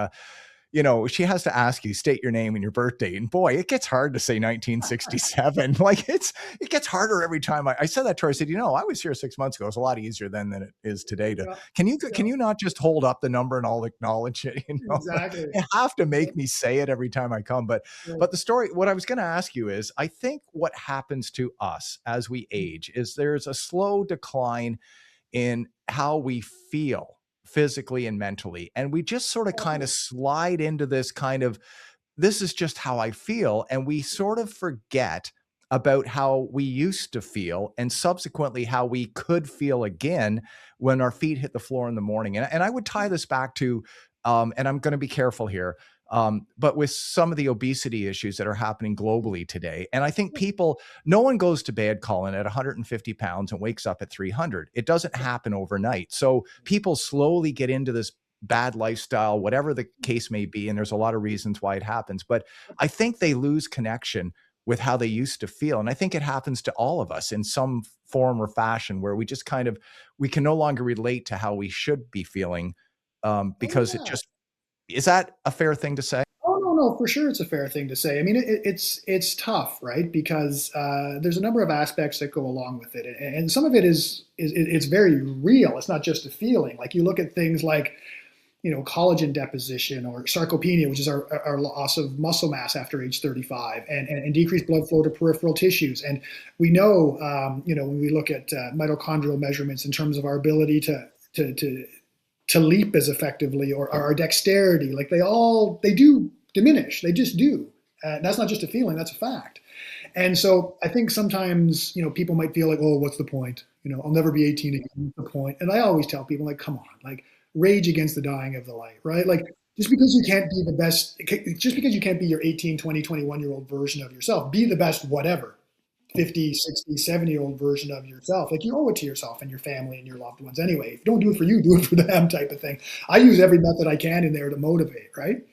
S1: she has to ask you, state your name and your birth date. And boy, it gets hard to say 1967. Like it gets harder every time. I said that to her. I said, I was here 6 months ago. It's a lot easier then than it is today.
S2: Yeah,
S1: Can
S2: yeah,
S1: you not just hold up the number and I'll acknowledge it?
S2: exactly.
S1: You have to
S2: Yeah,
S1: make me say it every time I come. But
S2: right.
S1: but the story, what I was going to ask you is, I think what happens to us as we age is there's a slow decline in how we feel physically and mentally. And we just sort of kind of slide into this kind of, this is just how I feel. And we sort of forget about how we used to feel and subsequently how we could feel again when our feet hit the floor in the morning. And I would tie this back to, and I'm going to be careful here, but with some of the obesity issues that are happening globally today. And I think people, no one goes to bed, Colin, at 150 pounds and wakes up at 300. It doesn't happen overnight. So people slowly get into this bad lifestyle, whatever the case may be. And there's a lot of reasons why it happens. But I think they lose connection with how they used to feel. And I think it happens to all of us in some form or fashion where we just kind of, we can no longer relate to how we should be feeling
S2: Oh
S1: because it
S2: yeah.
S1: just, is that a fair thing to say?
S2: Oh no, no, for sure, it's a fair thing to say. I mean, it's tough, right? Because there's a number of aspects that go along with it, and some of it is it's very real. It's not just a feeling. Like you look at things like collagen deposition or sarcopenia, which is our loss of muscle mass after age 35, and decreased blood flow to peripheral tissues. And we know, when we look at mitochondrial measurements in terms of our ability to leap as effectively or our dexterity, like they do diminish. They just do. That's not just a feeling, that's a fact. And so I think sometimes, people might feel like, oh, what's the point? I'll never be 18 again. What's the point? And I always tell people, like, come on, like, rage against the dying of the light, right? Like, just because you can't be the best, just because you can't be your 18, 20, 21-year-old version of yourself, be the best whatever. 50, 60, 70-year-old version of yourself. Like you owe it to yourself and your family and your loved ones anyway. If you don't do it for you, do it for them type of thing. I use every method I can in there to motivate, right?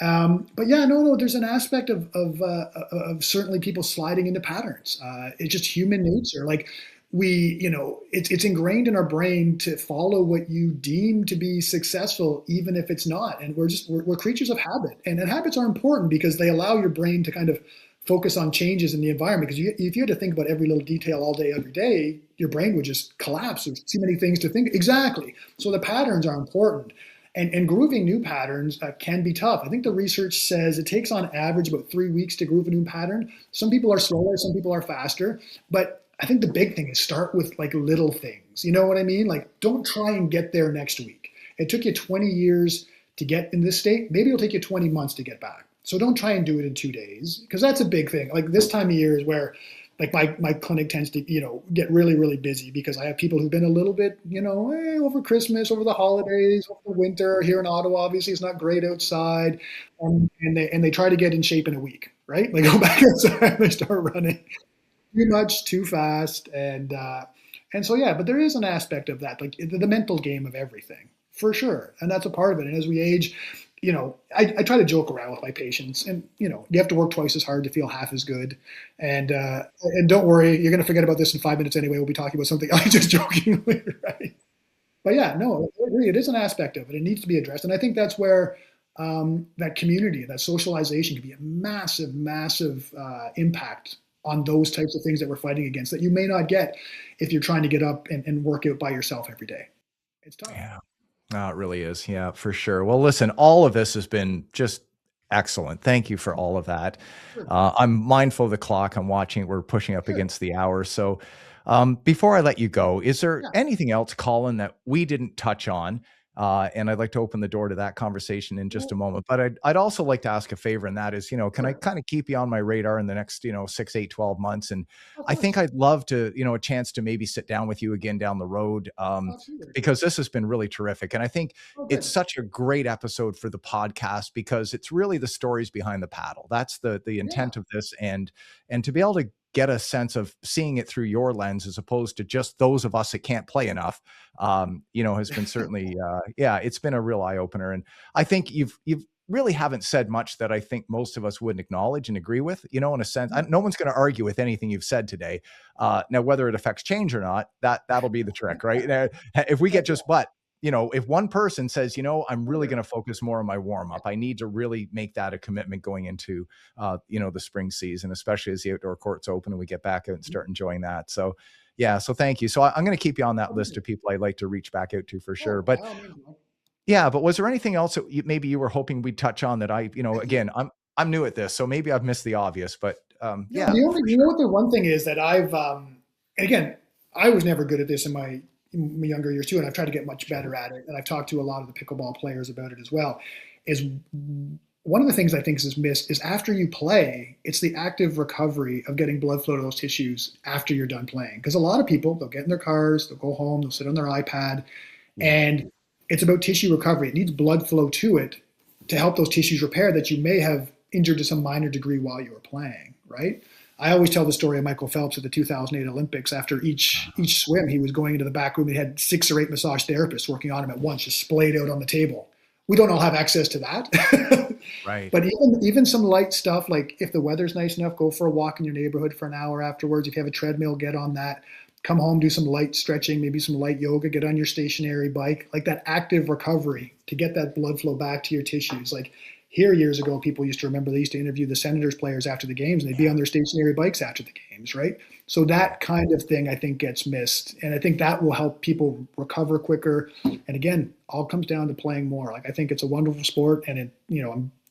S2: But yeah, no, there's an aspect of certainly people sliding into patterns. It's just human nature. Like it's ingrained in our brain to follow what you deem to be successful, even if it's not. And we're creatures of habit. And habits are important because they allow your brain to kind of focus on changes in the environment. Because if you had to think about every little detail all day, every day, your brain would just collapse. There's too many things to think. Exactly. So the patterns are important. And grooving new patterns can be tough. I think the research says it takes on average about 3 weeks to groove a new pattern. Some people are slower, some people are faster. But I think the big thing is start with like little things. You know what I mean? Like don't try and get there next week. It took you 20 years to get in this state. Maybe it'll take you 20 months to get back. So don't try and do it in 2 days because that's a big thing. Like this time of year is where like my clinic tends to, get really, really busy because I have people who've been a little bit, over Christmas, over the holidays, over the winter here in Ottawa. Obviously, it's not great outside, and they try to get in shape in a week, right? They go back outside and they start running too much, too fast, And so, yeah, but there is an aspect of that, like the mental game of everything, for sure. And that's a part of it. And as we age, I try to joke around with my patients, and you have to work twice as hard to feel half as good. And don't worry, you're going to forget about this in 5 minutes anyway. We'll be talking about something else, just jokingly, right? But yeah, no, I agree. It is an aspect of it. It needs to be addressed, and I think that's where that community, that socialization, can be a massive, massive impact on those types of things that we're fighting against that you may not get if you're trying to get up and work out by yourself every day. It's tough.
S1: Yeah. No, it really is. Yeah, for sure. Well, listen, all of this has been just excellent. Thank you for all of that.
S2: Sure,
S1: I'm mindful of the clock. I'm watching. We're pushing up
S2: sure,
S1: against the hour. So, before I let you go, is there
S2: yeah,
S1: anything else, Colin, that we didn't touch on? And I'd like to open the door to that conversation in just
S2: well,
S1: a moment. But I'd also like to ask a favor, and that is, can I
S2: sure,
S1: kind of keep you on my radar in the next, 6, 8, 12 months? And
S2: of
S1: I think
S2: course,
S1: I'd love to, a chance to maybe sit down with you again down the road,
S2: absolutely.
S1: because this has been really terrific. And I think
S2: Oh,
S1: it's
S2: good.
S1: such a great episode for the podcast because it's really the stories behind the paddle. That's the
S2: Yeah,
S1: intent of this, and to be able to get a sense of seeing it through your lens as opposed to just those of us that can't play enough, has been certainly, yeah, it's been a real eye opener. And I think you've really haven't said much that I think most of us wouldn't acknowledge and agree with, in a sense. No one's going to argue with anything you've said today. Now, whether it affects change or not, that'll be the trick, right? Now, if we get just but if one person says, I'm really
S2: sure.
S1: going to focus more on my warm up, I need to really make that a commitment going into, the spring season, especially as the outdoor courts open and we get back out and start enjoying that. So, yeah. So thank you. So I'm going to keep you on that
S2: Oh,
S1: list
S2: good.
S1: of people I'd like to reach back out to for sure.
S2: Oh, by
S1: But
S2: all means, Mike.
S1: yeah, but was there anything else that maybe you were hoping we'd touch on that again, I'm new at this, so maybe I've missed the obvious, but
S2: No,
S1: yeah,
S2: the only,
S1: for
S2: you know
S1: sure.
S2: what, the one thing is that and again, I was never good at this in my younger years too, and I've tried to get much
S1: Sure.
S2: better at it. And I've talked to a lot of the pickleball players about it as well. Is one of the things I think is missed is after you play, it's the active recovery of getting blood flow to those tissues after you're done playing. Because a lot of people, they'll get in their cars, they'll go home, they'll sit on their iPad,
S1: Yeah.
S2: and it's about tissue recovery. It needs blood flow to it to help those tissues repair that you may have injured to some minor degree while you were playing, right? I always tell the story of Michael Phelps at the 2008 Olympics. After each swim, he was going into the back room. He had 6 or 8 massage therapists working on him at once, just splayed out on the table. We don't all have access to that.
S1: Right.
S2: But even some light stuff, like if the weather's nice enough, go for a walk in your neighborhood for an hour afterwards. If you have a treadmill, get on that. Come home, do some light stretching, maybe some light yoga, get on your stationary bike, like that active recovery to get that blood flow back to your tissues. Like here years ago, people used to remember they used to interview the Senators players after the games, and they'd be
S1: Yeah.
S2: on their stationary bikes after the games, right? So
S1: Yeah.
S2: that kind of thing I think gets missed, and I think that will help people recover quicker. And again, all comes down to playing more. Like I think it's a wonderful sport, and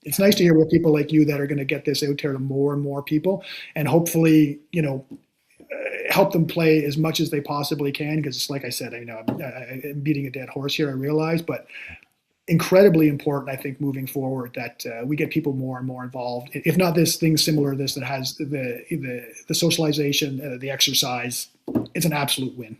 S2: it's nice to hear with people like you that are going to get this out there to more and more people, and hopefully, help them play as much as they possibly can. Because, like I said, I'm beating a dead horse here. I realize, but incredibly important, I think, moving forward that we get people more and more involved. If not this thing similar to this that has the socialization, the exercise, it's an absolute win.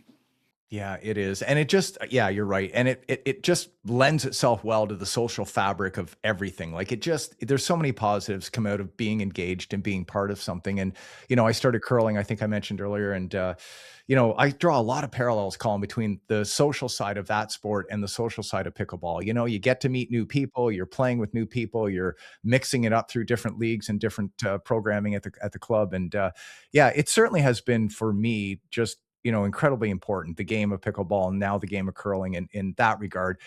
S1: Yeah, it is. And it just, yeah, you're right. And it just lends itself well to the social fabric of everything. Like there's so many positives come out of being engaged and being part of something. And, I started curling, I think I mentioned earlier. And, I draw a lot of parallels, Colin, between the social side of that sport and the social side of pickleball. You get to meet new people, you're playing with new people, you're mixing it up through different leagues and different programming at the club. And yeah, it certainly has been for me just incredibly important, the game of pickleball and now the game of curling in that regard.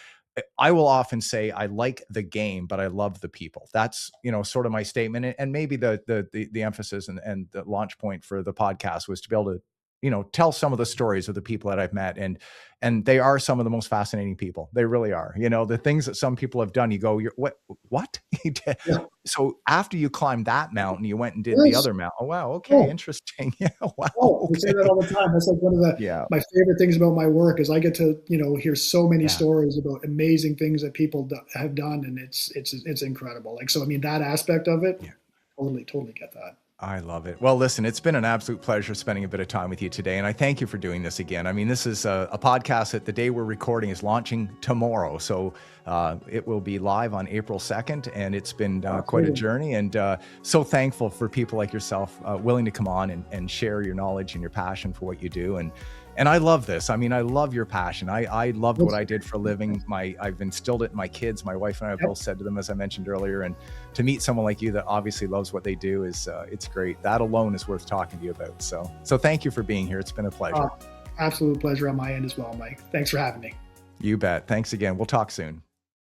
S1: I will often say I like the game, but I love the people. That's, sort of my statement. And maybe the emphasis and the launch point for the podcast was to be able to, tell some of the stories of the people that I've met. And they are some of the most fascinating people. They really are. The things that some people have done, you go, what?
S2: Yeah.
S1: So after you climbed that mountain, you went and did the
S2: Yes.
S1: other mountain. Oh, wow. Okay.
S2: Oh,
S1: Interesting. Yeah. Wow.
S2: oh, we say that
S1: Okay.
S2: all the time. That's like one of
S1: Yeah.
S2: my favorite things about my work is I get to, hear so many
S1: Yeah.
S2: stories about amazing things that people have done, and it's incredible. Like so, I mean, that aspect of it,
S1: Yeah.
S2: totally get that.
S1: I love it. Well, listen, it's been an absolute pleasure spending a bit of time with you today. And I thank you for doing this again. I mean, this is a podcast that the day we're recording is launching tomorrow. So it will be live on April 2nd. And it's been quite a
S2: Absolutely.
S1: journey. And so thankful for people like yourself willing to come on and share your knowledge and your passion for what you do. And And I love this. I mean, I love your passion. I loved what
S2: Yes.
S1: I did for a living. I've instilled it in my kids. My wife and I have
S2: Yep.
S1: both said to them, as I mentioned earlier, and to meet someone like you that obviously loves what they do is it's great. That alone is worth talking to you about. So thank you for being here. It's been a pleasure.
S2: Absolute pleasure on my end as well, Mike. Thanks for having me.
S1: You bet. Thanks again. We'll talk soon.